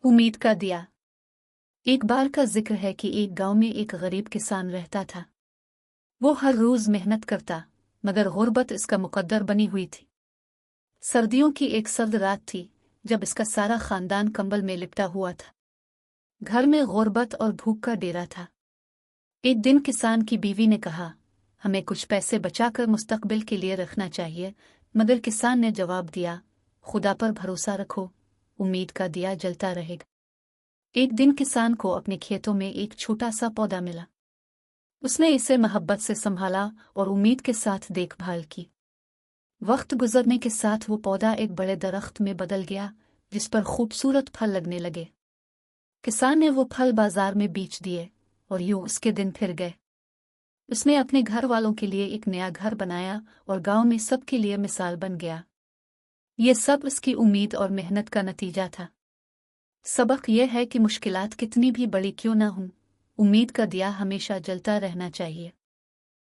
उम्मीद का दिया। एक बार का जिक्र है कि एक गांव में एक गरीब किसान रहता था। वो हर रोज मेहनत करता, मगर गुर्बत इसका मुकद्दर बनी हुई थी। सर्दियों की एक सर्द रात थी जब इसका सारा खानदान कंबल में लिपटा हुआ था। घर में गुर्बत और भूख का डेरा था। एक दिन किसान की बीवी ने कहा, हमें कुछ पैसे बचाकर मुस्तकबिल के लिए रखना चाहिए। मगर किसान ने जवाब दिया, खुदा पर भरोसा रखो, उम्मीद का दिया जलता रहेगा। एक दिन किसान को अपने खेतों में एक छोटा सा पौधा मिला। उसने इसे मोहब्बत से संभाला और उम्मीद के साथ देखभाल की। वक्त गुजरने के साथ वो पौधा एक बड़े दरख्त में बदल गया, जिस पर खूबसूरत फल लगने लगे। किसान ने वो फल बाजार में बेच दिए और यूं उसके दिन फिर गए। उसने अपने घर वालों के लिए एक नया घर बनाया और गांव में सबके लिए मिसाल बन गया। ये सब उसकी उम्मीद और मेहनत का नतीजा था। सबक यह है कि मुश्किलात कितनी भी बड़ी क्यों ना हों, उम्मीद का दिया हमेशा जलता रहना चाहिए।